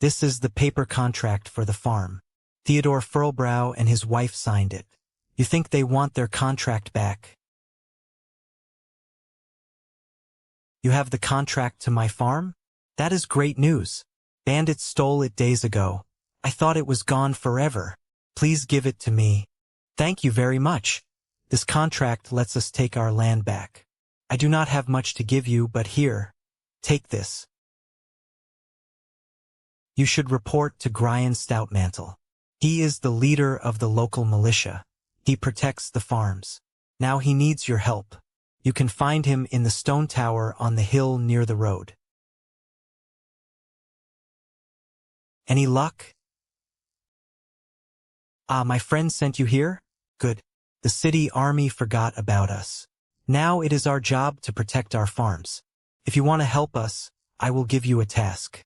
This is the paper contract for the farm. Theodore Furlbrow and his wife signed it. You think they want their contract back? You have the contract to my farm? That is great news. Bandits stole it days ago. I thought it was gone forever. Please give it to me. Thank you very much. This contract lets us take our land back. I do not have much to give you, but here, take this. You should report to Brian Stoutmantle. He is the leader of the local militia. He protects the farms. Now he needs your help. You can find him in the stone tower on the hill near the road. Any luck? My friend sent you here? Good. The city army forgot about us. Now it is our job to protect our farms. If you want to help us, I will give you a task.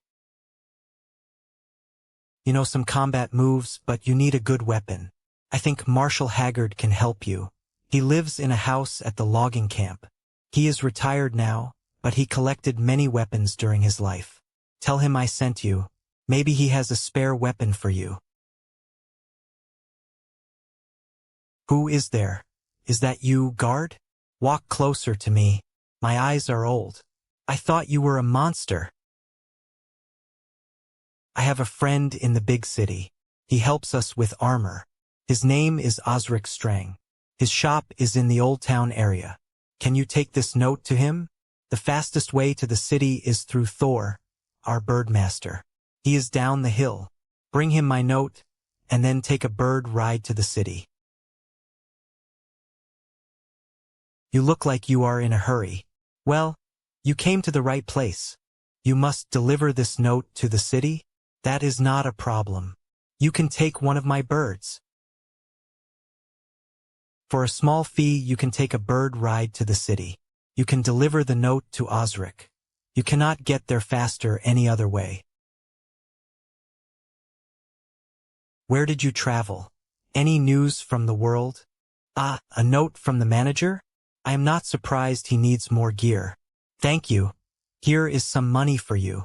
You know some combat moves, but you need a good weapon. I think Marshal Haggard can help you. He lives in a house at the logging camp. He is retired now, but he collected many weapons during his life. Tell him I sent you. Maybe he has a spare weapon for you. Who is there? Is that you, guard? Walk closer to me. My eyes are old. I thought you were a monster. I have a friend in the big city. He helps us with armor. His name is Osric Strang. His shop is in the Old Town area. Can you take this note to him? The fastest way to the city is through Thor, our birdmaster. He is down the hill. Bring him my note, and then take a bird ride to the city. You look like you are in a hurry. Well, you came to the right place. You must deliver this note to the city? That is not a problem. You can take one of my birds. For a small fee, you can take a bird ride to the city. You can deliver the note to Osric. You cannot get there faster any other way. Where did you travel? Any news from the world? A note from the manager? I am not surprised he needs more gear. Thank you. Here is some money for you.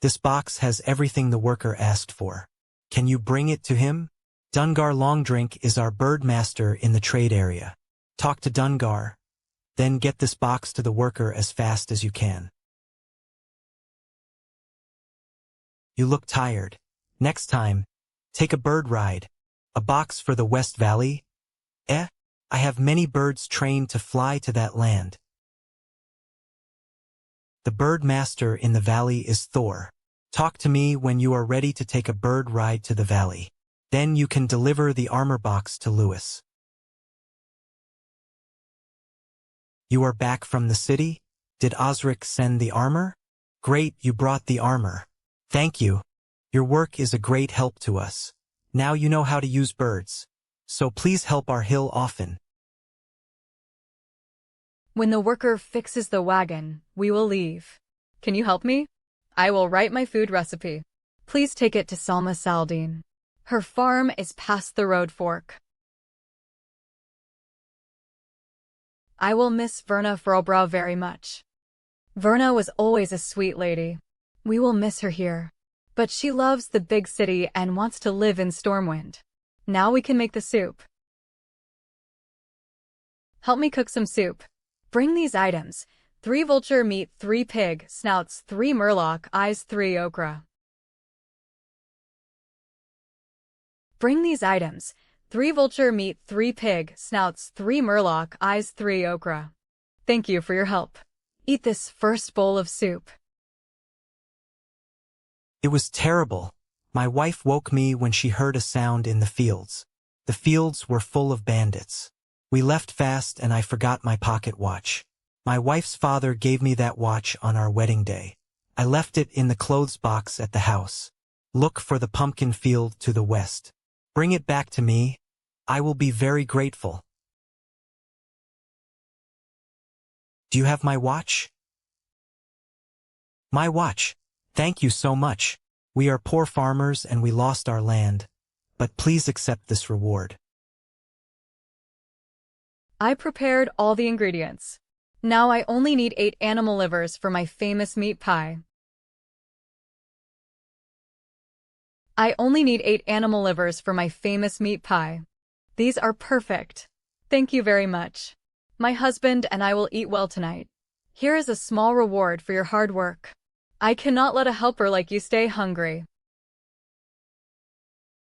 This box has everything the worker asked for. Can you bring it to him? Dungar Longdrink is our birdmaster in the trade area. Talk to Dungar, then get this box to the worker as fast as you can. You look tired. Next time, take a bird ride. A box for the West Valley? I have many birds trained to fly to that land. The birdmaster in the valley is Thor. Talk to me when you are ready to take a bird ride to the valley. Then you can deliver the armor box to Lewis. You are back from the city? Did Osric send the armor? Great, you brought the armor. Thank you. Your work is a great help to us. Now you know how to use birds. So please help our hill often. When the worker fixes the wagon, we will leave. Can you help me? I will write my food recipe. Please take it to Salma Saldine. Her farm is past the road fork. I will miss Verna Furlbrow very much. Verna was always a sweet lady. We will miss her here. But she loves the big city and wants to live in Stormwind. Now we can make the soup. Help me cook some soup. Bring these items: 3 vulture meat, 3 pig snouts, 3 murloc eyes, 3 okra. Bring these items: 3 vulture meat, 3 pig snouts, 3 murloc eyes, 3 okra. Thank you for your help. Eat this first bowl of soup. It was terrible. My wife woke me when she heard a sound in the fields. The fields were full of bandits. We left fast and I forgot my pocket watch. My wife's father gave me that watch on our wedding day. I left it in the clothes box at the house. Look for the pumpkin field to the west. Bring it back to me. I will be very grateful. Do you have my watch? My watch. Thank you so much. We are poor farmers and we lost our land, but please accept this reward. I prepared all the ingredients. Now I only need 8 animal livers for my famous meat pie. I only need 8 animal livers for my famous meat pie. These are perfect. Thank you very much. My husband and I will eat well tonight. Here is a small reward for your hard work. I cannot let a helper like you stay hungry.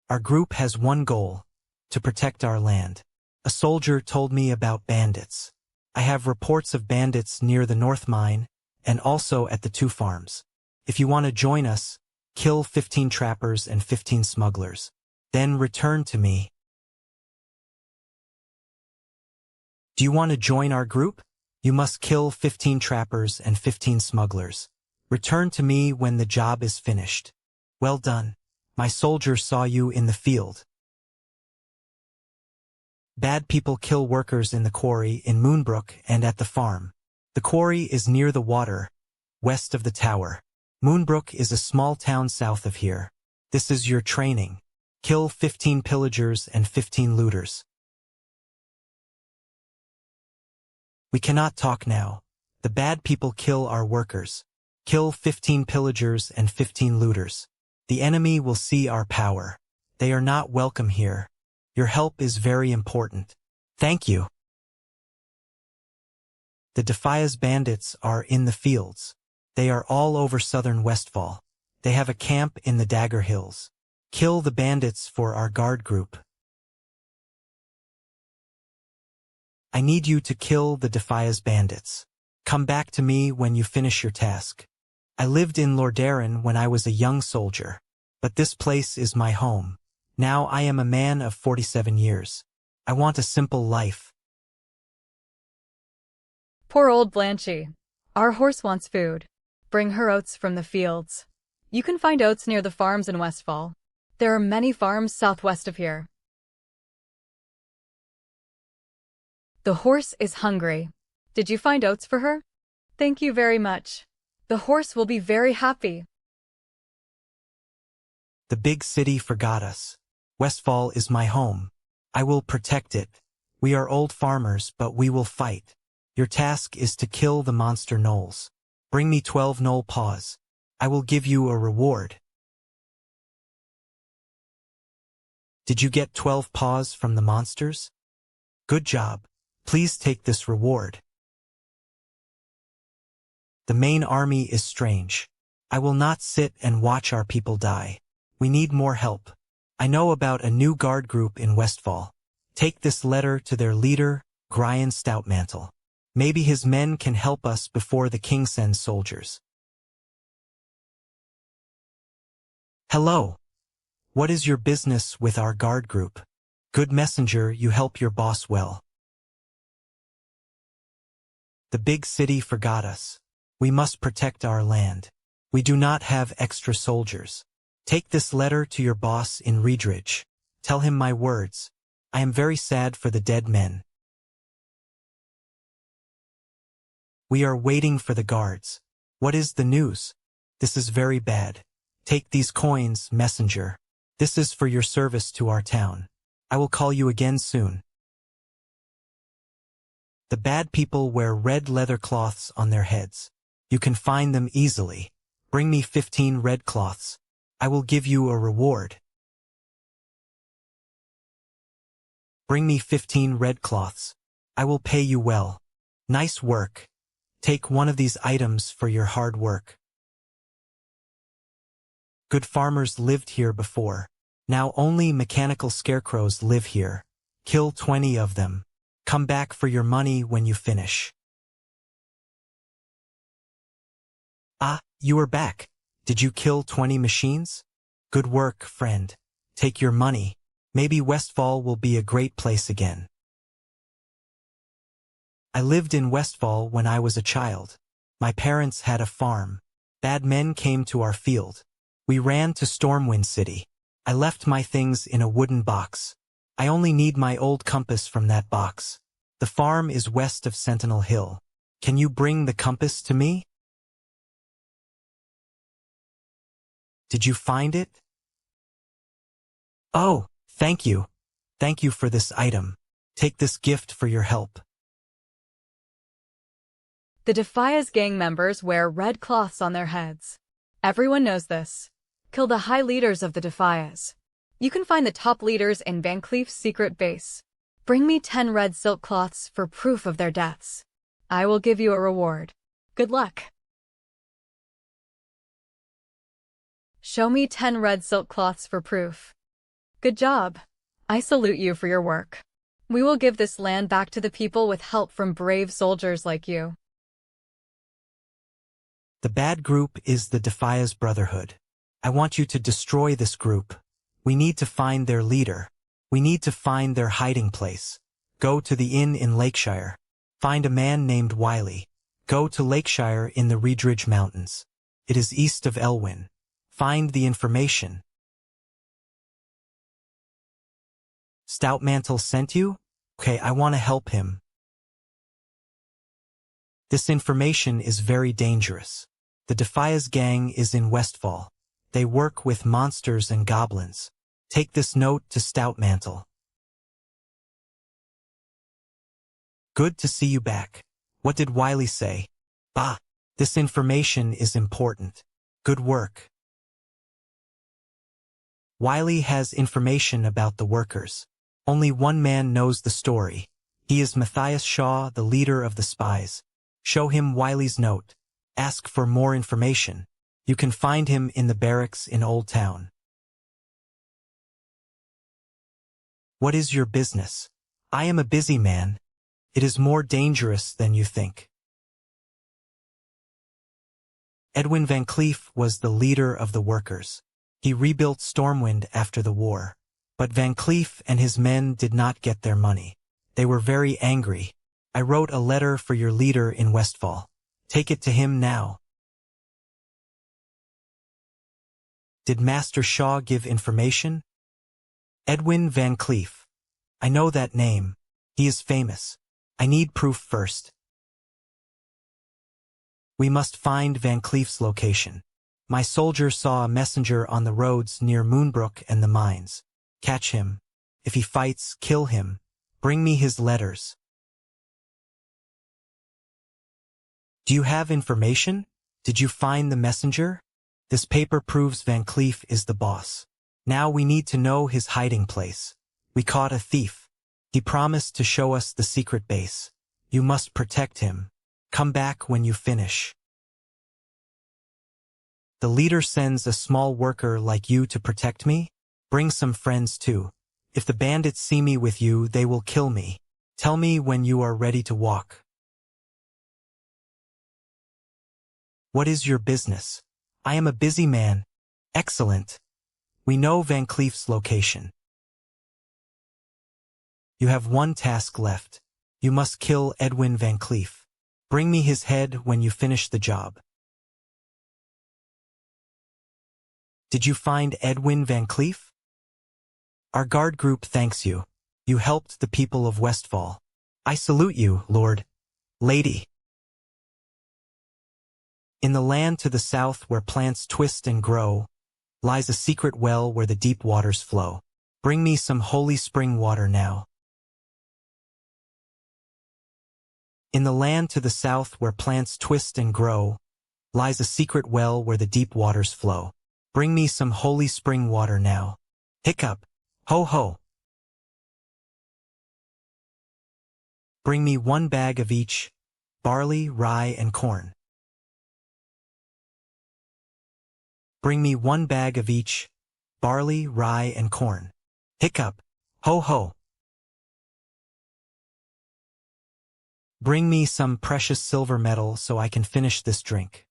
Our group has one goal: to protect our land. A soldier told me about bandits. I have reports of bandits near the North Mine and also at the 2 farms. If you want to join us, kill 15 trappers and 15 smugglers. Then return to me. Do you want to join our group? You must kill 15 trappers and 15 smugglers. Return to me when the job is finished. Well done. My soldier saw you in the field. Bad people kill workers in the quarry in Moonbrook and at the farm. The quarry is near the water, west of the tower. Moonbrook is a small town south of here. This is your training. Kill 15 pillagers and 15 looters. We cannot talk now. The bad people kill our workers. Kill 15 pillagers and 15 looters. The enemy will see our power. They are not welcome here. Your help is very important. Thank you. The Defias bandits are in the fields. They are all over southern Westfall. They have a camp in the Dagger Hills. Kill the bandits for our guard group. I need you to kill the Defias bandits. Come back to me when you finish your task. I lived in Lordaeron when I was a young soldier, but this place is my home. Now I am a man of 47 years. I want a simple life. Poor old Blanchie. Our horse wants food. Bring her oats from the fields. You can find oats near the farms in Westfall. There are many farms southwest of here. The horse is hungry. Did you find oats for her? Thank you very much. The horse will be very happy. The big city forgot us. Westfall is my home. I will protect it. We are old farmers, but we will fight. Your task is to kill the monster gnolls. Bring me 12 gnoll paws. I will give you a reward. Did you get 12 paws from the monsters? Good job. Please take this reward. The main army is strange. I will not sit and watch our people die. We need more help. I know about a new guard group in Westfall. Take this letter to their leader, Grian Stoutmantle. Maybe his men can help us before the king sends soldiers. Hello. What is your business with our guard group? Good messenger, you help your boss well. The big city forgot us. We must protect our land. We do not have extra soldiers. Take this letter to your boss in Reedridge. Tell him my words. I am very sad for the dead men. We are waiting for the guards. What is the news? This is very bad. Take these coins, messenger. This is for your service to our town. I will call you again soon. The bad people wear red leather cloths on their heads. You can find them easily. Bring me 15 red cloths. I will give you a reward. Bring me 15 red cloths. I will pay you well. Nice work. Take one of these items for your hard work. Good farmers lived here before. Now only mechanical scarecrows live here. Kill 20 of them. Come back for your money when you finish. Ah, you are back. Did you kill 20 machines? Good work, friend. Take your money. Maybe Westfall will be a great place again. I lived in Westfall when I was a child. My parents had a farm. Bad men came to our field. We ran to Stormwind City. I left my things in a wooden box. I only need my old compass from that box. The farm is west of Sentinel Hill. Can you bring the compass to me? Did you find it? Oh, thank you. Thank you for this item. Take this gift for your help. The Defias gang members wear red cloths on their heads. Everyone knows this. Kill the high leaders of the Defias. You can find the top leaders in Van Cleef's secret base. Bring me 10 red silk cloths for proof of their deaths. I will give you a reward. Good luck. Show me 10 red silk cloths for proof. Good job. I salute you for your work. We will give this land back to the people with help from brave soldiers like you. The bad group is the Defias Brotherhood. I want you to destroy this group. We need to find their leader. We need to find their hiding place. Go to the inn in Lakeshire. Find a man named Wiley. Go to Lakeshire in the Reedridge Mountains. It is east of Elwyn. Find the information. Stoutmantle sent you? Okay, I want to help him. This information is very dangerous. The Defias gang is in Westfall. They work with monsters and goblins. Take this note to Stoutmantle. Good to see you back. What did Wiley say? Bah, this information is important. Good work. Wiley has information about the workers. Only one man knows the story. He is Matthias Shaw, the leader of the spies. Show him Wiley's note. Ask for more information. You can find him in the barracks in Old Town. What is your business? I am a busy man. It is more dangerous than you think. Edwin Van Cleef was the leader of the workers. He rebuilt Stormwind after the war. But Van Cleef and his men did not get their money. They were very angry. I wrote a letter for your leader in Westfall. Take it to him now. Did Master Shaw give information? Edwin Van Cleef. I know that name. He is famous. I need proof first. We must find Van Cleef's location. My soldier saw a messenger on the roads near Moonbrook and the mines. Catch him. If he fights, kill him. Bring me his letters. Do you have information? Did you find the messenger? This paper proves Van Cleef is the boss. Now we need to know his hiding place. We caught a thief. He promised to show us the secret base. You must protect him. Come back when you finish. The leader sends a small worker like you to protect me? Bring some friends too. If the bandits see me with you, they will kill me. Tell me when you are ready to walk. What is your business? I am a busy man. Excellent. We know Van Cleef's location. You have one task left. You must kill Edwin Van Cleef. Bring me his head when you finish the job. Did you find Edwin Van Cleef? Our guard group thanks you. You helped the people of Westfall. I salute you, Lord. Lady. In the land to the south where plants twist and grow, lies a secret well where the deep waters flow. Bring me some holy spring water now. In the land to the south where plants twist and grow, lies a secret well where the deep waters flow. Bring me some holy spring water now. Hiccup. Ho ho. Bring me 1 bag of each, barley, rye, and corn. Bring me 1 bag of each, barley, rye, and corn. Hiccup. Ho ho. Bring me some precious silver metal so I can finish this drink.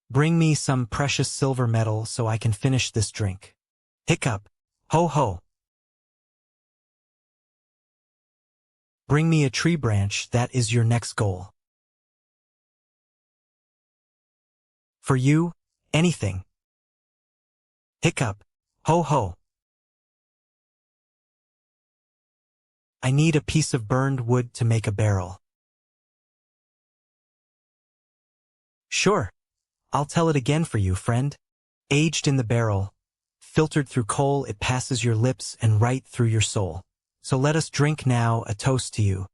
Bring me some precious silver metal so I can finish this drink. Hiccup. Ho ho. Bring me a tree branch, that is your next goal. For you, anything. Hiccup. Ho ho. I need a piece of burned wood to make a barrel. Sure. I'll tell it again for you, friend. Aged in the barrel, filtered through coal, it passes your lips and right through your soul. So let us drink now a toast to you.